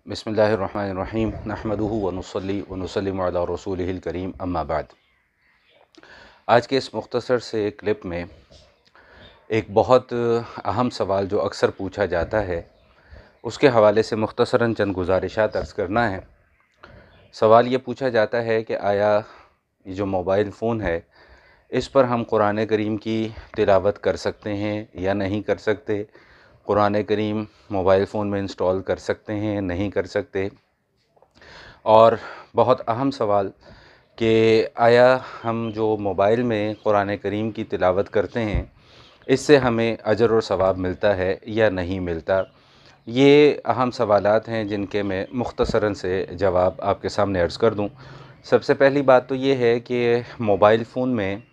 बिस्मिल्लाहिर्रहमानिर्रहीम नहमदुहु व नुसल्ली व नुसल्लिमु अला रसूलिहिल करीम अम्मा बाद। आज के इस मुख्तसर से क्लिप में एक बहुत अहम सवाल जो अक्सर पूछा जाता है उसके हवाले से मुख्तसरन चंद गुजारिशात अर्ज़ करना है। सवाल ये पूछा जाता है कि आया ये जो मोबाइल फ़ोन है इस पर हम कुरान करीम की तिलावत कर सकते हैं या नहीं कर सकते, कुरान करीम मोबाइल फ़ोन में इंस्टॉल कर सकते हैं नहीं कर सकते, और बहुत अहम सवाल कि आया हम जो मोबाइल में कुरान करीम की तिलावत करते हैं इससे हमें अजर और सवाब मिलता है या नहीं मिलता। ये अहम सवालात हैं जिनके मैं मुख्तसरन से जवाब आपके सामने अर्ज़ कर दूं। सबसे पहली बात तो ये है कि मोबाइल फ़ोन में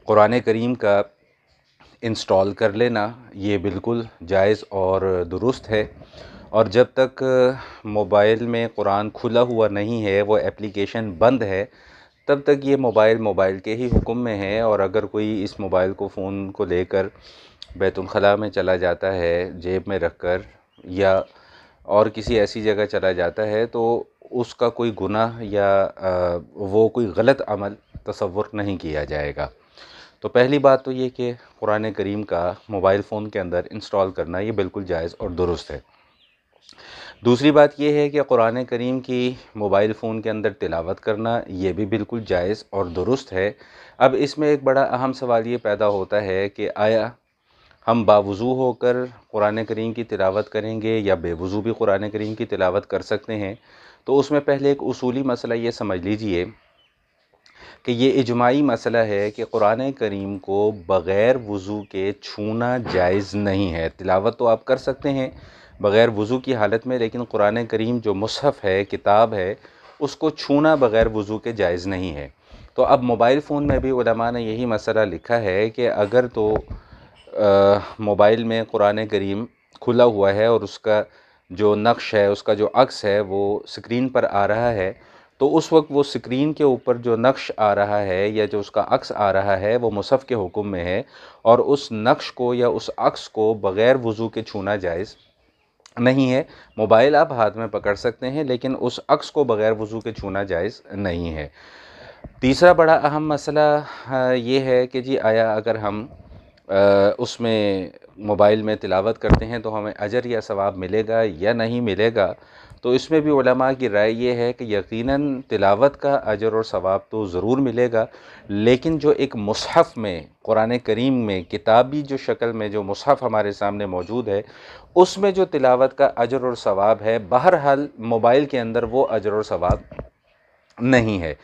कुरान करीम का इंस्टॉल कर लेना ये बिल्कुल जायज़ और दुरुस्त है, और जब तक मोबाइल में कुरान खुला हुआ नहीं है, वो एप्लीकेशन बंद है, तब तक ये मोबाइल के ही हुक्म में है। और अगर कोई इस मोबाइल को फ़ोन को लेकर बैतुल खला में चला जाता है जेब में रख कर, या और किसी ऐसी जगह चला जाता है, तो उसका कोई गुनाह या वो कोई गलत अमल तसव्वुर नहीं किया जाएगा। तो पहली बात तो ये कि कुरान करीम का मोबाइल फ़ोन के अंदर इंस्टॉल करना ये बिल्कुल जायज़ और दुरुस्त है। दूसरी बात ये है कि कुरान करीम की मोबाइल फ़ोन के अंदर तिलावत करना ये भी बिल्कुल जायज़ और दुरुस्त है। अब इसमें एक बड़ा अहम सवाल ये पैदा होता है कि आया हम बावुज़ू होकर कुरान करीम की तिलावत करेंगे या बेवुज़ू भी कुरान करीम की तिलावत कर सकते हैं। तो उसमें पहले एक उसूली मसला ये समझ लीजिए कि ये इजमाई मसला है कि कुरान करीम को बग़ैर वज़ू के छूना जायज़ नहीं है। तिलावत तो आप कर सकते हैं बग़ैर वज़ू की हालत में, लेकिन कुरान करीम जो मुसहफ़ है, किताब है, उसको छूना बग़ैर वज़ू के जायज़ नहीं है। तो अब मोबाइल फ़ोन में भी उलमा ने यही मसला लिखा है कि अगर तो मोबाइल में कुरान करीम खुला हुआ है और उसका जो नक्श है, उसका जो अक्स है वो स्क्रीन पर आ रहा है, तो उस वक्त वो स्क्रीन के ऊपर जो नक्श आ रहा है या जो उसका अक्स आ रहा है वो मुसहफ़ के हुक्म में है, और उस नक्श को या उस अक्स को बग़ैर वज़ू के छूना जायज़ नहीं है। मोबाइल आप हाथ में पकड़ सकते हैं, लेकिन उस अक्स को बग़ैर वज़ू के छूना जायज़ नहीं है। तीसरा बड़ा अहम मसला ये है कि जी आया अगर हम उसमें मोबाइल में तिलावत करते हैं तो हमें अजर या सवाब मिलेगा या नहीं मिलेगा। तो इसमें भी उलमा की राय ये है कि यकीनन तिलावत का अजर और सवाब तो ज़रूर मिलेगा, लेकिन जो एक मुसहफ़ में कुरान करीम में किताबी जो शक्ल में जो मुसहफ़ हमारे सामने मौजूद है उसमें जो तिलावत का अजर और सवाब है, बहरहाल मोबाइल के अंदर वो अजर और सवाब नहीं है।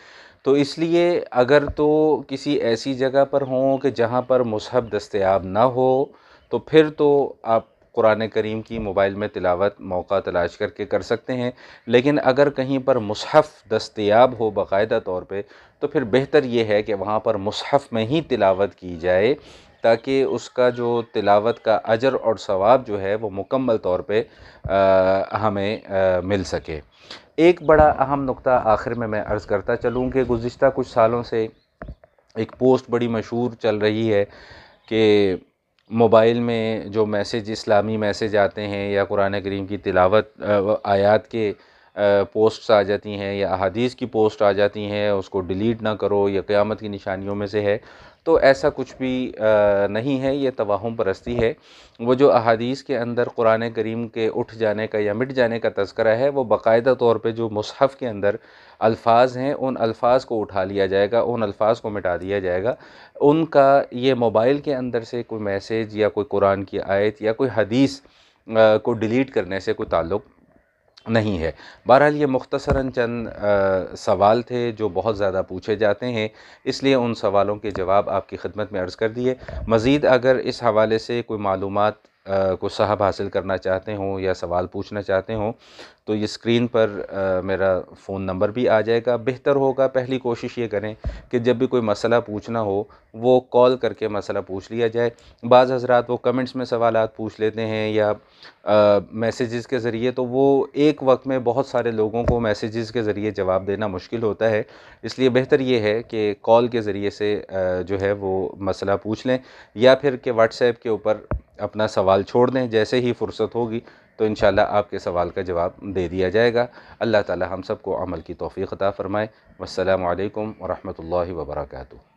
तो इसलिए अगर तो किसी ऐसी जगह पर हों कि जहाँ पर मुसहफ़ दस्तयाब ना हो, तो फिर तो आप कुरान करीम की मोबाइल में तिलावत मौका तलाश करके कर सकते हैं। लेकिन अगर कहीं पर मुसहफ़ दस्तयाब हो बाकायदा तौर पे, तो फिर बेहतर ये है कि वहाँ पर मुसहफ़ में ही तिलावत की जाए, ताकि उसका जो तिलावत का अजर और सवाब जो है वो मुकम्मल तौर पे हमें मिल सके। एक बड़ा अहम नुक्ता आखिर में मैं अर्ज़ करता चलूँ कि गुज़िश्ता कुछ सालों से एक पोस्ट बड़ी मशहूर चल रही है कि मोबाइल में जो मैसेज इस्लामी मैसेज आते हैं या कुरान करीम की तिलावत आयात के पोस्ट्स आ जाती हैं या अहादीस की पोस्ट आ जाती हैं, उसको डिलीट ना करो, या क़यामत की निशानियों में से है। तो ऐसा कुछ भी नहीं है, ये तवाहुम परस्ती है। वो जो अहादीस के अंदर कुरान करीम के उठ जाने का या मिट जाने का तज़किरा है, वो बाकायदा तौर पे जो मुसहफ़ के अंदर अल्फाज हैं उन अल्फाज को उठा लिया जाएगा, उन अल्फाज को मिटा दिया जाएगा। उनका ये मोबाइल के अंदर से कोई मैसेज या कोई कुरान की आयत या कोई हदीस को डिलीट करने से कोई ताल्लुक़ नहीं है। बहरहाल ये मुख्तसरन चंद सवाल थे जो बहुत ज़्यादा पूछे जाते हैं, इसलिए उन सवालों के जवाब आपकी खिदमत में अर्ज़ कर दिए। मज़ीद अगर इस हवाले से कोई मालूमात को साहब हासिल करना चाहते हों या सवाल पूछना चाहते हों, तो ये स्क्रीन पर मेरा फ़ोन नंबर भी आ जाएगा। बेहतर होगा पहली कोशिश ये करें कि जब भी कोई मसला पूछना हो वो कॉल करके मसला पूछ लिया जाए। बाज़ हज़रात वो कमेंट्स में सवालात पूछ लेते हैं या मैसेजेस के ज़रिए, तो वो एक वक्त में बहुत सारे लोगों को मैसेजेस के ज़रिए जवाब देना मुश्किल होता है। इसलिए बेहतर ये है कि कॉल के ज़रिए से जो है वो मसला पूछ लें, या फिर कि व्हाट्सएप के ऊपर अपना सवाल छोड़ दें। जैसे ही फ़ुर्सत होगी تو انشاءاللہ آپ کے سوال کا جواب دے دیا جائے گا۔ اللہ تعالی ہم سب کو عمل کی توفیق عطا فرمائے۔ والسلام علیکم ورحمۃ اللہ وبرکاتہ۔